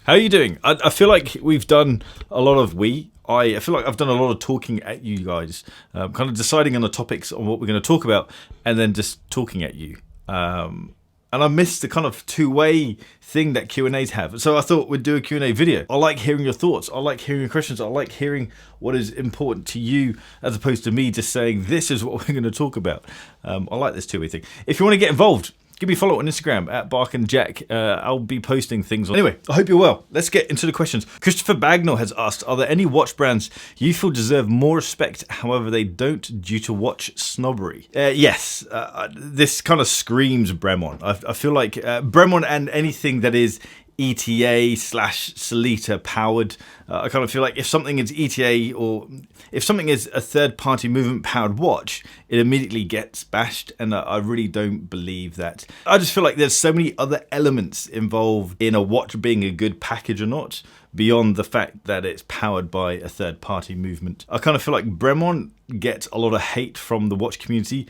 How are you doing? I feel like we've done a lot of I feel like I've done a lot of talking at you guys, kind of deciding on the topics on what we're going to talk about, and then just talking at you. And I missed the kind of two-way thing that Q&As have. So I thought we'd do a Q&A video. I like hearing your thoughts. I like hearing your questions. I like hearing what is important to you as opposed to me just saying, this is what we're going to talk about. I like this two-way thing. If you want to get involved, give me a follow on Instagram at BarkandJack. I'll be posting things. Anyway, I hope you're well. Let's get into the questions. Christopher Bagnall has asked, are there any watch brands you feel deserve more respect, however they don't, due to watch snobbery? Yes, this kind of screams Bremont. I feel like Bremont and anything that is ETA/Sellita powered. I kind of feel like if something is ETA or if something is a third-party movement powered watch, it immediately gets bashed, and I really don't believe that. I just feel like there's so many other elements involved in a watch being a good package or not, beyond the fact that it's powered by a third-party movement. I kind of feel like Bremont gets a lot of hate from the watch community.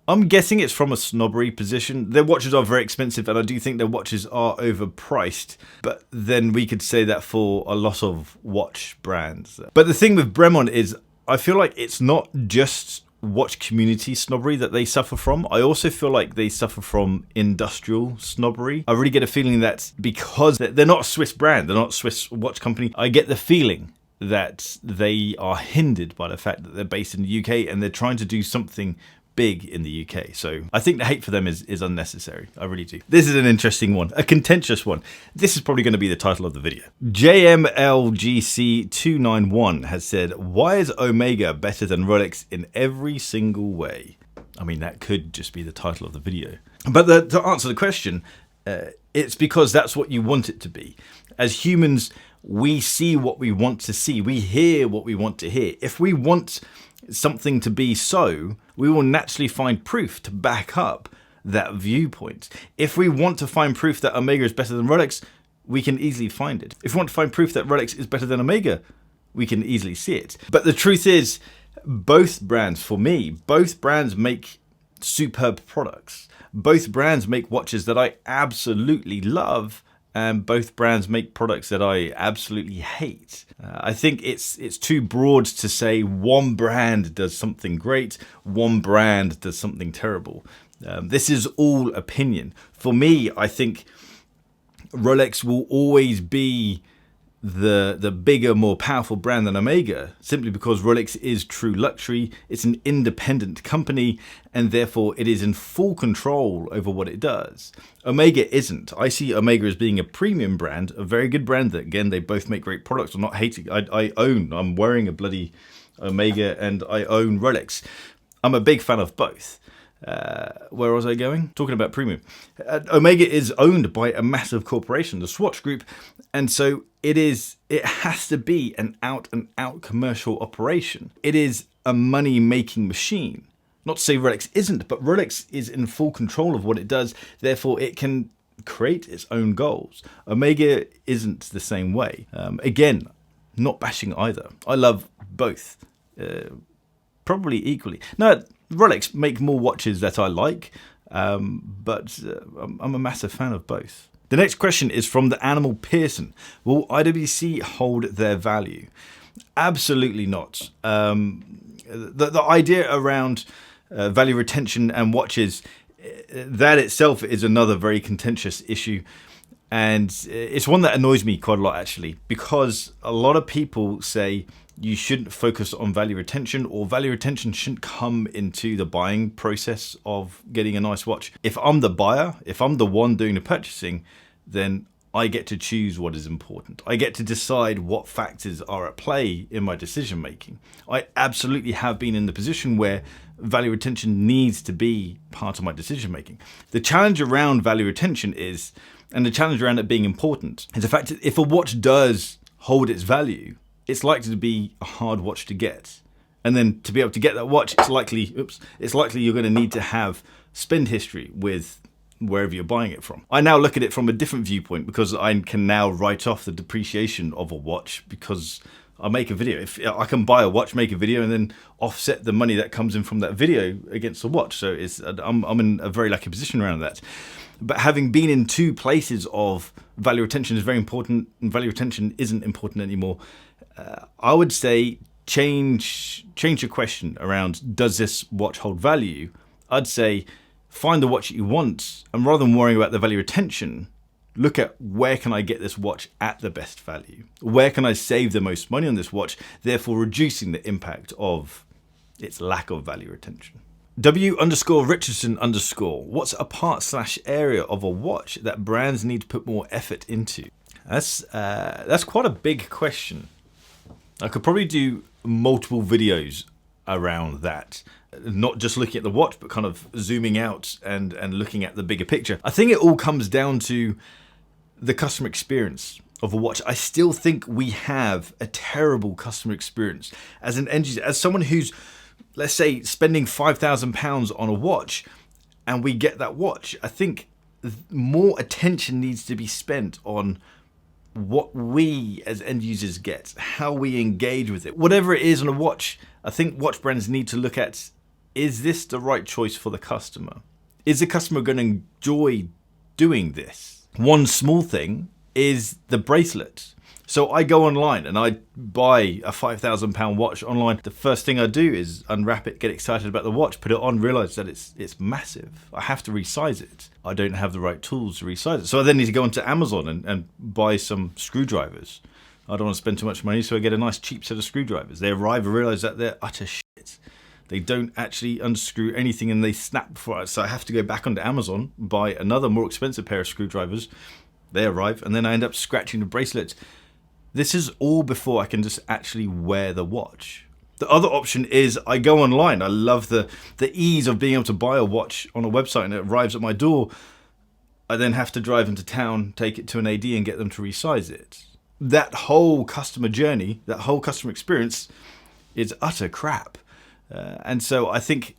I'm guessing it's from a snobbery position. Their watches are very expensive, and I do think their watches are overpriced. But then we could say that for a lot of watch brands. But the thing with Bremont is, I feel like it's not just watch community snobbery that they suffer from. I also feel like they suffer from industrial snobbery. I really get a feeling that because they're not a Swiss brand, they're not a Swiss watch company, I get the feeling that they are hindered by the fact that they're based in the UK and they're trying to do something big in the UK. So I think the hate for them is unnecessary. I really do. This is an interesting one, a contentious one. This is probably going to be the title of the video. JMLGC291 has said, why is Omega better than Rolex in every single way? I mean, that could just be the title of the video. But to answer the question, it's because that's what you want it to be. As humans, we see what we want to see. We hear what we want to hear. If we want something to be so, we will naturally find proof to back up that viewpoint. If we want to find proof that Omega is better than Rolex, we can easily find it. If we want to find proof that Rolex is better than Omega, we can easily see it. But the truth is, both brands, for me, both brands make superb products. Both brands make watches that I absolutely love, and both brands make products that I absolutely hate. I think it's too broad to say one brand does something great, one brand does something terrible. This is all opinion. For me, I think Rolex will always be the bigger, more powerful brand than Omega, simply because Rolex is true luxury. It's an independent company, and therefore it is in full control over what it does. Omega isn't. I see Omega as being a premium brand, a very good brand that, again, they both make great products. I'm not hating. I'm wearing a bloody Omega and I own Rolex. I'm a big fan of both. Where was I going? Talking about premium. Omega is owned by a massive corporation, the Swatch Group, and so it has to be an out-and-out commercial operation. It is a money-making machine. Not to say Rolex isn't, but Rolex is in full control of what it does, therefore it can create its own goals. Omega isn't the same way. Again, not bashing either. I love both, probably equally. No, Rolex make more watches that I like, but I'm a massive fan of both. The next question is from the Animal Pearson. Will IWC hold their value? Absolutely not. The idea around value retention and watches, that itself is another very contentious issue. And it's one that annoys me quite a lot, actually, because a lot of people say you shouldn't focus on value retention, or value retention shouldn't come into the buying process of getting a nice watch. If I'm the buyer, if I'm the one doing the purchasing, then I get to choose what is important. I get to decide what factors are at play in my decision making. I absolutely have been in the position where value retention needs to be part of my decision making. The challenge around value retention is, and the challenge around it being important, is the fact that if a watch does hold its value, it's likely to be a hard watch to get. And then to be able to get that watch, it's likely you're going to need to have spend history with wherever you're buying it from. I now look at it from a different viewpoint because I can now write off the depreciation of a watch because I make a video. If I can buy a watch, make a video, and then offset the money that comes in from that video against the watch. So I'm in a very lucky position around that. But having been in two places of value retention is very important, and value retention isn't important anymore, I would say change your question around, does this watch hold value? I'd say find the watch that you want, and rather than worrying about the value retention, look at where can I get this watch at the best value? Where can I save the most money on this watch, therefore reducing the impact of its lack of value retention? W_Richardson_, what's a part/area of a watch that brands need to put more effort into? That's quite a big question. I could probably do multiple videos around that. Not just looking at the watch, but kind of zooming out and looking at the bigger picture. I think it all comes down to the customer experience of a watch. I still think we have a terrible customer experience. As an end user, as someone who's, let's say, spending £5,000 on a watch, and we get that watch, I think more attention needs to be spent on what we as end users get, how we engage with it. Whatever it is on a watch, I think watch brands need to look at, is this the right choice for the customer? Is the customer going to enjoy doing this? One small thing is the bracelet. So I go online and I buy a £5,000 watch online. The first thing I do is unwrap it, get excited about the watch, put it on, realize that it's massive. I have to resize it. I don't have the right tools to resize it. So I then need to go onto Amazon and buy some screwdrivers. I don't want to spend too much money, so I get a nice cheap set of screwdrivers. They arrive and realize that they're utter shit. They don't actually unscrew anything and they snap before. So I have to go back onto Amazon, buy another more expensive pair of screwdrivers. They arrive and then I end up scratching the bracelet. This is all before I can just actually wear the watch. The other option is I go online. I love the ease of being able to buy a watch on a website and it arrives at my door. I then have to drive into town, take it to an AD and get them to resize it. That whole customer journey, that whole customer experience is utter crap. And so I think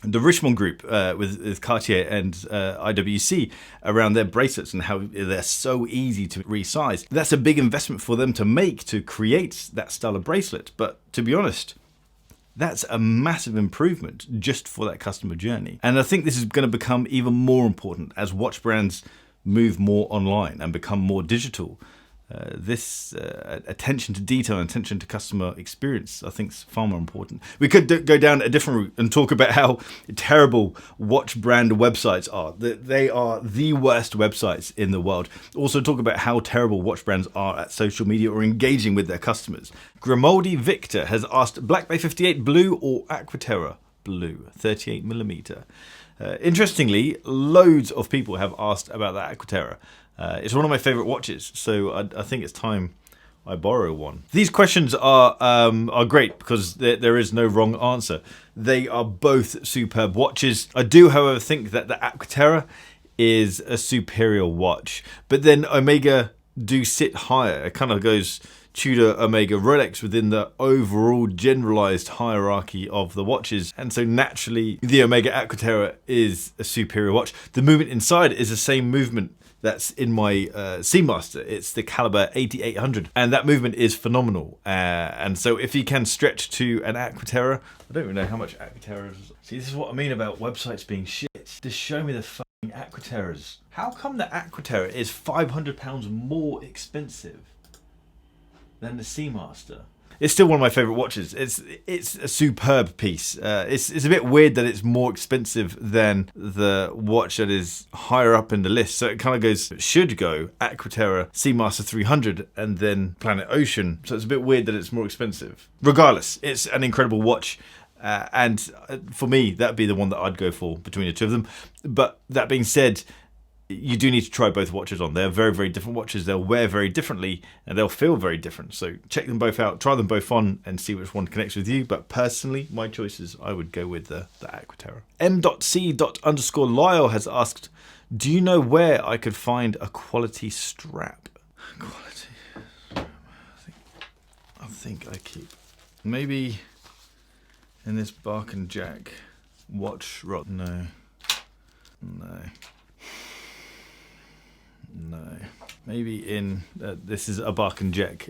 the Richemont Group with Cartier and IWC around their bracelets and how they're so easy to resize, that's a big investment for them to make to create that style of bracelet. But to be honest, that's a massive improvement just for that customer journey. And I think this is going to become even more important as watch brands move more online and become more digital. This attention to detail and attention to customer experience, I think, is far more important. We could go down a different route and talk about how terrible watch brand websites are. They are the worst websites in the world. Also talk about how terrible watch brands are at social media or engaging with their customers. Grimaldi Victor has asked, Black Bay 58 blue or Aquaterra blue 38mm? Interestingly, loads of people have asked about that Aquaterra. It's one of my favorite watches, so I think it's time I borrow one. These questions are great because there is no wrong answer. They are both superb watches. I do, however, think that the Aquaterra is a superior watch, but then Omega do sit higher. It kind of goes Tudor, Omega, Rolex within the overall generalized hierarchy of the watches, and so naturally the Omega Aquaterra is a superior watch. The movement inside is the same movement that's in my Seamaster. It's the caliber 8800, and that movement is phenomenal. And so if you can stretch to an Aquaterra, I don't even know how much Aquaterra is. See, this is what I mean about websites being shit. Just show me the fucking Aquaterras. How come the Aquaterra is £500 more expensive than the Seamaster? It's still one of my favorite watches. It's a superb piece. It's a bit weird that it's more expensive than the watch that is higher up in the list. So it kind of goes, should go Aquaterra, Seamaster 300, and then Planet Ocean. So it's a bit weird that it's more expensive. Regardless, it's an incredible watch. And for me, that'd be the one that I'd go for between the two of them. But that being said, you do need to try both watches on. They're very, very different watches. They'll wear very differently and they'll feel very different. So check them both out, try them both on and see which one connects with you. But personally, my choices, I would go with the Aquaterra. M.C._Lyle has asked, do you know where I could find a quality strap? Quality strap. I think I keep maybe in this Bark and Jack watch rod. No. Maybe in this is a Bark and Jack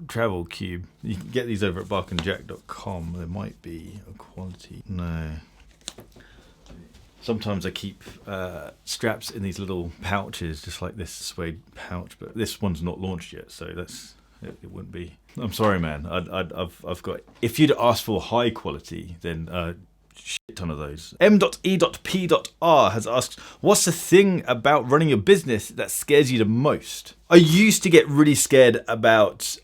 travel cube. You can get these over at barkandjack.com. There might be a quality. No. Sometimes I keep straps in these little pouches, just like this suede pouch, but this one's not launched yet, so it wouldn't be. I'm sorry, man. I've got. If you'd asked for high quality, then shit ton of those. M.E.P.R has asked, what's the thing about running your business that scares you the most? I used to get really scared about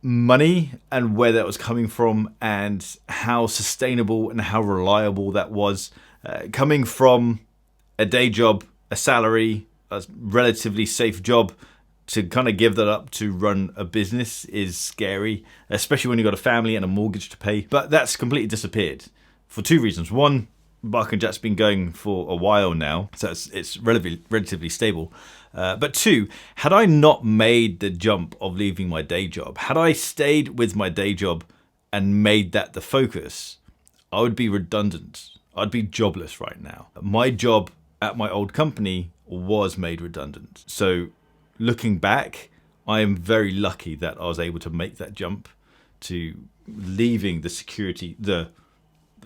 money and where that was coming from and how sustainable and how reliable that was. Coming from a day job, a salary, a relatively safe job, to kind of give that up to run a business is scary, especially when you've got a family and a mortgage to pay. But that's completely disappeared for two reasons. One, Bark and Jack's been going for a while now, so it's relatively stable. But two, had I not made the jump of leaving my day job, had I stayed with my day job and made that the focus, I would be redundant. I'd be jobless right now. My job at my old company was made redundant. So looking back, I am very lucky that I was able to make that jump to leaving the security, the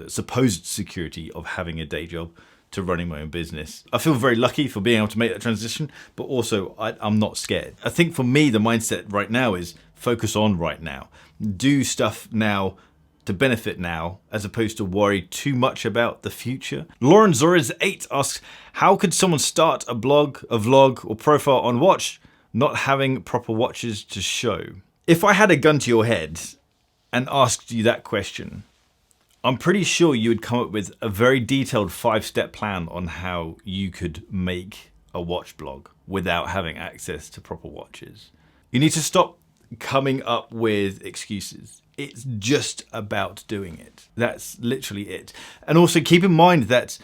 supposed security of having a day job, to running my own business. I feel very lucky for being able to make that transition, but also I'm not scared. I think for me, the mindset right now is focus on right now. Do stuff now to benefit now, as opposed to worry too much about the future. Lauren Zores 8 asks, how could someone start a blog, a vlog, or profile on watch not having proper watches to show? If I had a gun to your head and asked you that question, I'm pretty sure you would come up with a very detailed 5-step plan on how you could make a watch blog without having access to proper watches. You need to stop coming up with excuses. It's just about doing it. That's literally it. And also keep in mind that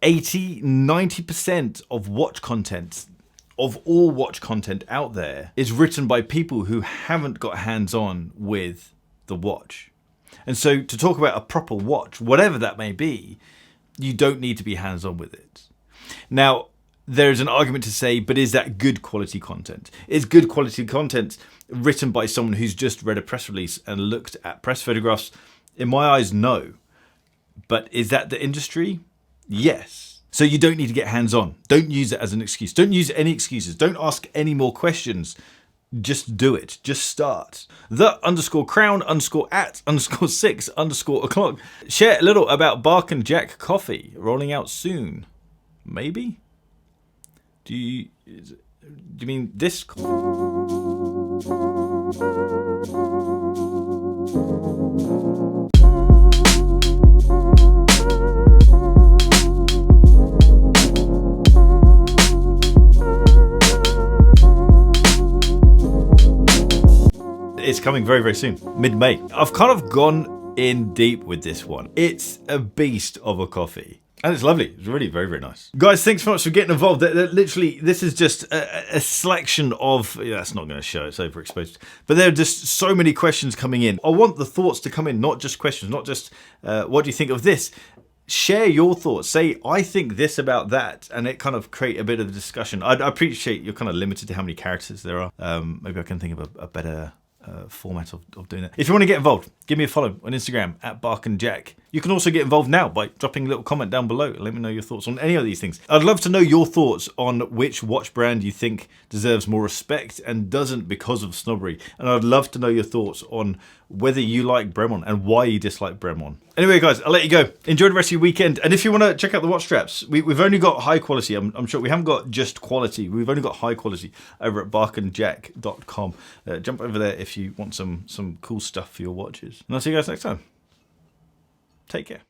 80-90% of watch content, of all watch content out there, is written by people who haven't got hands-on with the watch. And so to talk about a proper watch, whatever that may be, you don't need to be hands-on with it. Now, there's an argument to say, but is that good quality content? Is good quality content written by someone who's just read a press release and looked at press photographs? In my eyes, no. But is that the industry? Yes. So you don't need to get hands-on. Don't use it as an excuse. Don't use any excuses. Don't ask any more questions. Just do it. Just start. The_crown_at_6_o'clock. Share a little about Bark and Jack coffee rolling out soon. Maybe? Do you mean this? It's coming very, very soon, mid-May. I've kind of gone in deep with this one. It's a beast of a coffee. And it's lovely. It's really very, very nice. Guys, thanks so much for getting involved. Literally, this is just a selection of... that's not going to show. It's overexposed. But there are just so many questions coming in. I want the thoughts to come in, not just questions, not just what do you think of this? Share your thoughts. Say, I think this about that. And it kind of create a bit of a discussion. I appreciate you're kind of limited to how many characters there are. Maybe I can think of a better... format of doing it. If you want to get involved, give me a follow on Instagram at Bark and Jack. You can also get involved now by dropping a little comment down below and let me know your thoughts on any of these things. I'd love to know your thoughts on which watch brand you think deserves more respect and doesn't because of snobbery. And I'd love to know your thoughts on whether you like Bremont and why you dislike Bremont. Anyway, guys, I'll let you go. Enjoy the rest of your weekend. And if you want to check out the watch straps, we've only got high quality. I'm sure we haven't got just quality. We've only got high quality over at barkandjack.com. Jump over there if you want some cool stuff for your watches. And I'll see you guys next time. Take care.